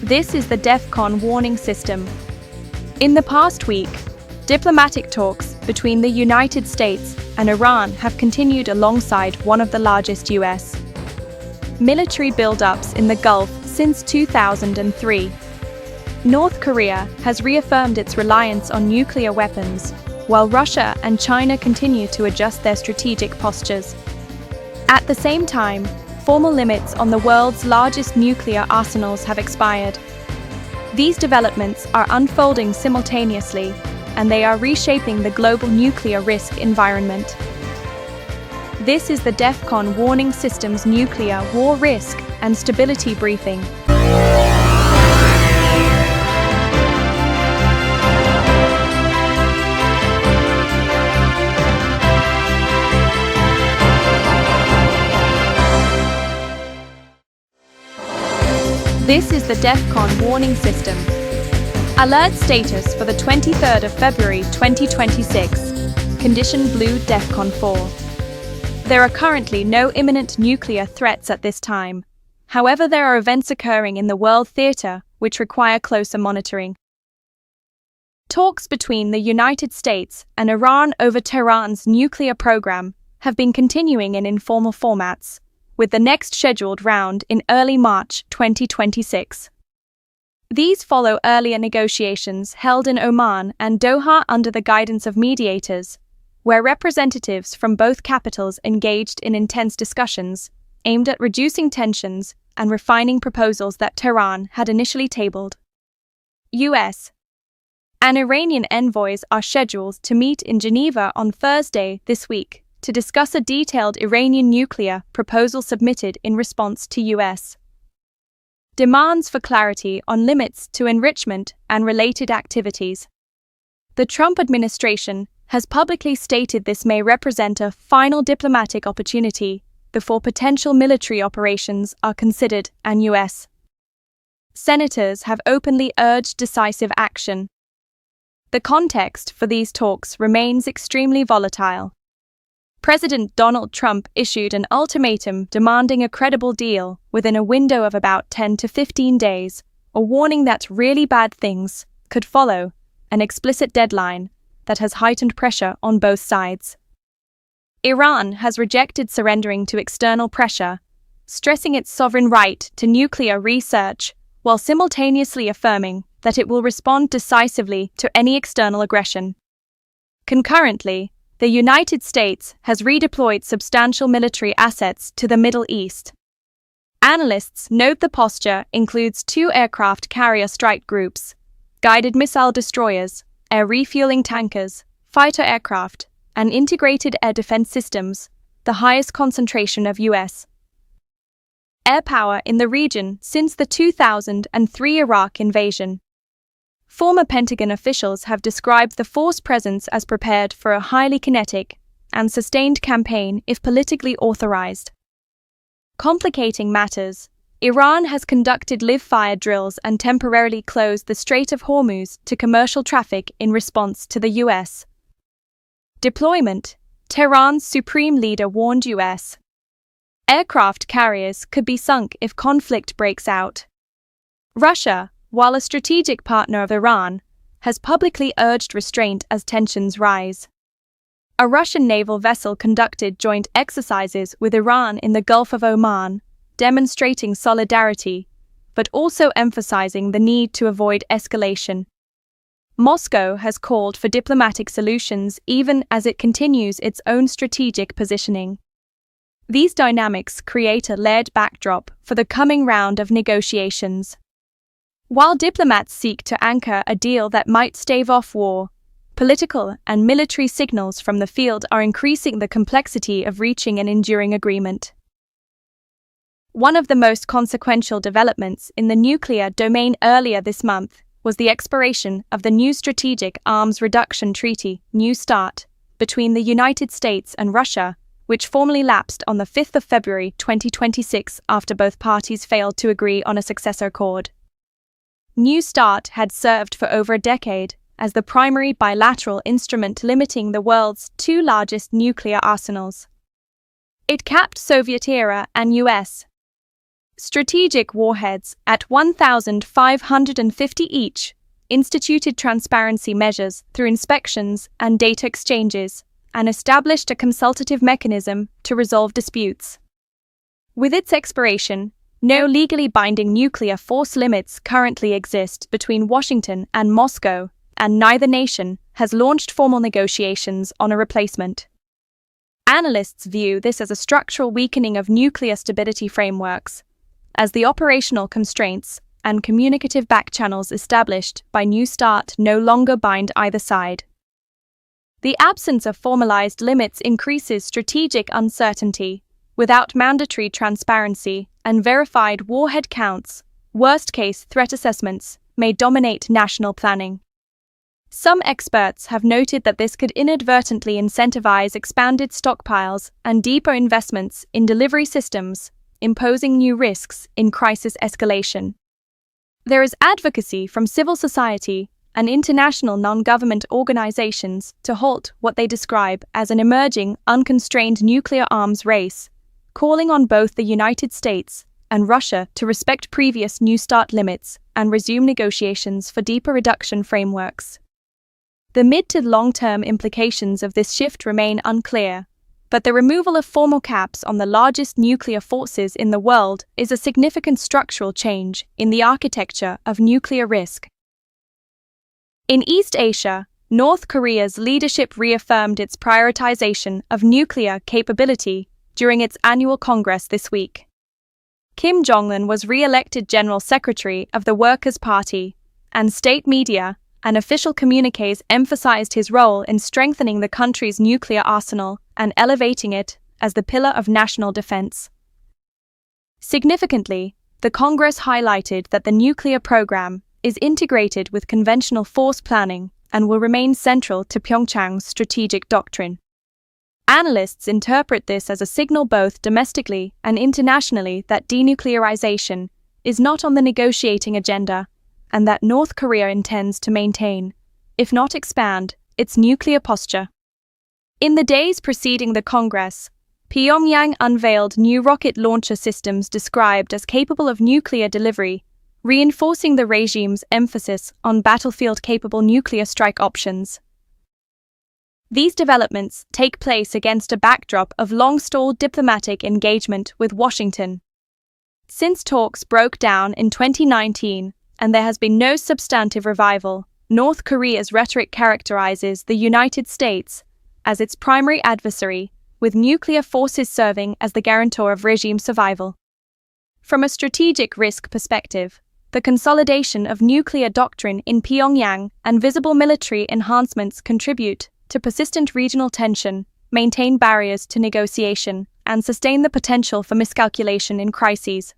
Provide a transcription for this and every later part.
This is the DEFCON Warning System. In the past week, diplomatic talks between the United States and Iran have continued alongside one of the largest U.S. military buildups in the Gulf since 2003. North Korea has reaffirmed its reliance on nuclear weapons, while Russia and China continue to adjust their strategic postures. At the same time, formal limits on the world's largest nuclear arsenals have expired. These developments are unfolding simultaneously, and they are reshaping the global nuclear risk environment. This is the DEFCON Warning System's Nuclear War Risk and Stability Briefing. This is the DEFCON Warning System. Alert status for the 23rd of February 2026. Condition Blue DEFCON 4. There are currently no imminent nuclear threats at this time. However, there are events occurring in the world theater which require closer monitoring. Talks between the United States and Iran over Tehran's nuclear program have been continuing in informal formats, with the next scheduled round in early March 2026. These follow earlier negotiations held in Oman and Doha under the guidance of mediators, where representatives from both capitals engaged in intense discussions aimed at reducing tensions and refining proposals that Tehran had initially tabled. U.S. and Iranian envoys are scheduled to meet in Geneva on Thursday this week to discuss a detailed Iranian nuclear proposal submitted in response to U.S. demands for clarity on limits to enrichment and related activities. The Trump administration has publicly stated this may represent a final diplomatic opportunity before potential military operations are considered, and U.S. senators have openly urged decisive action. The context for these talks remains extremely volatile. President Donald Trump issued an ultimatum demanding a credible deal within a window of about 10 to 15 days, a warning that really bad things could follow, an explicit deadline that has heightened pressure on both sides. Iran has rejected surrendering to external pressure, stressing its sovereign right to nuclear research, while simultaneously affirming that it will respond decisively to any external aggression. Concurrently, the United States has redeployed substantial military assets to the Middle East. Analysts note the posture includes 2 aircraft carrier strike groups, guided missile destroyers, air refueling tankers, fighter aircraft, and integrated air defense systems, the highest concentration of U.S. air power in the region since the 2003 Iraq invasion. Former Pentagon officials have described the force presence as prepared for a highly kinetic and sustained campaign if politically authorized. Complicating matters, Iran has conducted live-fire drills and temporarily closed the Strait of Hormuz to commercial traffic in response to the U.S. deployment. Tehran's supreme leader warned U.S. aircraft carriers could be sunk if conflict breaks out. Russia, while a strategic partner of Iran, has publicly urged restraint as tensions rise. A Russian naval vessel conducted joint exercises with Iran in the Gulf of Oman, demonstrating solidarity, but also emphasizing the need to avoid escalation. Moscow has called for diplomatic solutions even as it continues its own strategic positioning. These dynamics create a layered backdrop for the coming round of negotiations. While diplomats seek to anchor a deal that might stave off war, political and military signals from the field are increasing the complexity of reaching an enduring agreement. One of the most consequential developments in the nuclear domain earlier this month was the expiration of the new Strategic Arms Reduction Treaty, New START, between the United States and Russia, which formally lapsed on the 5th of February 2026 after both parties failed to agree on a successor accord. New START had served for over a decade as the primary bilateral instrument limiting the world's 2 largest nuclear arsenals. It capped Soviet-era and U.S. Strategic warheads at 1,550 each, instituted transparency measures through inspections and data exchanges, and established a consultative mechanism to resolve disputes. With its expiration, no legally binding nuclear force limits currently exist between Washington and Moscow, and neither nation has launched formal negotiations on a replacement. Analysts view this as a structural weakening of nuclear stability frameworks, as the operational constraints and communicative backchannels established by New START no longer bind either side. The absence of formalized limits increases strategic uncertainty. Without mandatory transparency and verified warhead counts, worst-case threat assessments may dominate national planning. Some experts have noted that this could inadvertently incentivize expanded stockpiles and deeper investments in delivery systems, imposing new risks in crisis escalation. There is advocacy from civil society and international non-government organizations to halt what they describe as an emerging, unconstrained nuclear arms race, calling on both the United States and Russia to respect previous New START limits and resume negotiations for deeper reduction frameworks. The mid to long-term implications of this shift remain unclear, but the removal of formal caps on the largest nuclear forces in the world is a significant structural change in the architecture of nuclear risk. In East Asia, North Korea's leadership reaffirmed its prioritization of nuclear capability during its annual Congress this week. Kim Jong-un was re-elected General Secretary of the Workers' Party, and state media and official communiques emphasized his role in strengthening the country's nuclear arsenal and elevating it as the pillar of national defense. Significantly, the Congress highlighted that the nuclear program is integrated with conventional force planning and will remain central to Pyeongchang's strategic doctrine. Analysts interpret this as a signal both domestically and internationally that denuclearization is not on the negotiating agenda, and that North Korea intends to maintain, if not expand, its nuclear posture. In the days preceding the Congress, Pyongyang unveiled new rocket launcher systems described as capable of nuclear delivery, reinforcing the regime's emphasis on battlefield-capable nuclear strike options. These developments take place against a backdrop of long-stalled diplomatic engagement with Washington. Since talks broke down in 2019, and there has been no substantive revival, North Korea's rhetoric characterizes the United States as its primary adversary, with nuclear forces serving as the guarantor of regime survival. From a strategic risk perspective, the consolidation of nuclear doctrine in Pyongyang and visible military enhancements contribute to persistent regional tension, maintain barriers to negotiation, and sustain the potential for miscalculation in crises.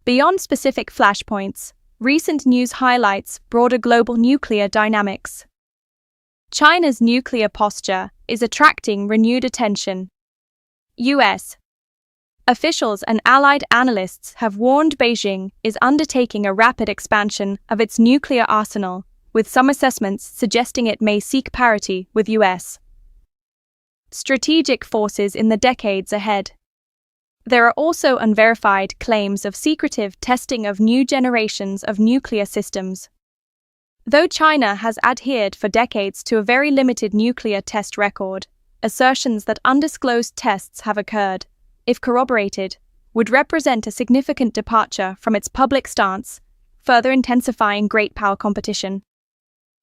Beyond specific flashpoints, recent news highlights broader global nuclear dynamics. China's nuclear posture is attracting renewed attention. U.S. officials and allied analysts have warned Beijing is undertaking a rapid expansion of its nuclear arsenal, with some assessments suggesting it may seek parity with U.S. strategic forces in the decades ahead. There are also unverified claims of secretive testing of new generations of nuclear systems. Though China has adhered for decades to a very limited nuclear test record, assertions that undisclosed tests have occurred, if corroborated, would represent a significant departure from its public stance, further intensifying great power competition.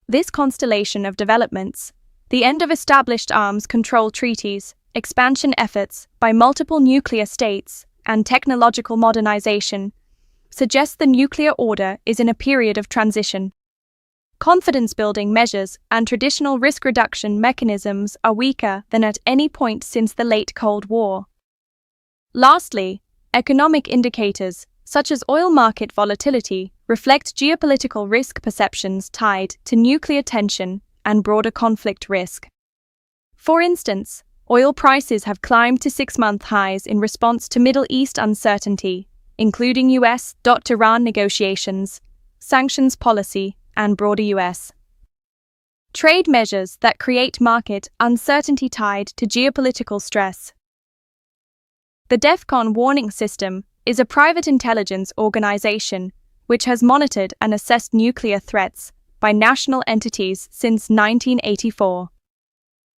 This constellation of developments, the end of established arms control treaties, expansion efforts by multiple nuclear states, and technological modernization, suggests the nuclear order is in a period of transition. Confidence-building measures and traditional risk reduction mechanisms are weaker than at any point since the late Cold War. Lastly, economic indicators, such as oil market volatility, reflect geopolitical risk perceptions tied to nuclear tension and broader conflict risk. For instance, oil prices have climbed to 6-month highs in response to Middle East uncertainty, including U.S.-Iran negotiations, sanctions policy, and broader U.S. trade measures that create market uncertainty tied to geopolitical stress. The DEFCON Warning System is a private intelligence organization which has monitored and assessed nuclear threats by national entities since 1984.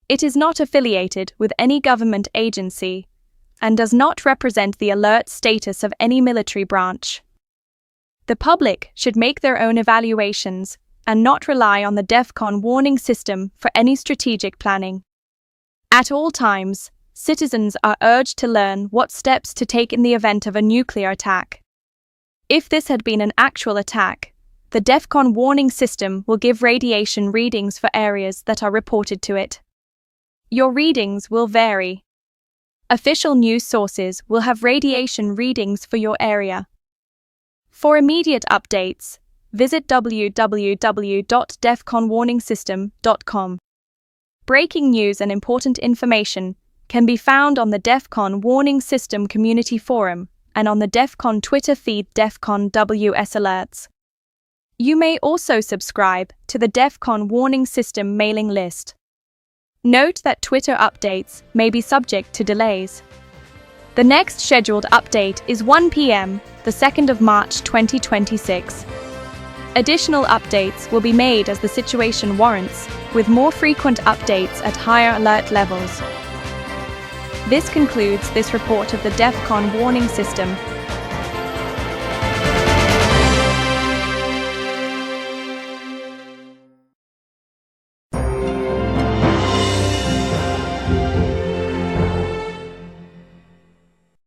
It is not affiliated with any government agency and does not represent the alert status of any military branch. The public should make their own evaluations and not rely on the DEFCON warning system for any strategic planning. At all times, citizens are urged to learn what steps to take in the event of a nuclear attack. If this had been an actual attack, the DEFCON warning system will give radiation readings for areas that are reported to it. Your readings will vary. Official news sources will have radiation readings for your area. For immediate updates, visit www.defconwarningsystem.com. Breaking news and important information can be found on the DEFCON Warning System Community Forum and on the DEFCON Twitter feed DEFCON WS Alerts. You may also subscribe to the DEFCON Warning System mailing list. Note that Twitter updates may be subject to delays. The next scheduled update is 1 p.m., the 2nd of March 2026. Additional updates will be made as the situation warrants, with more frequent updates at higher alert levels. This concludes this report of the DEFCON Warning System.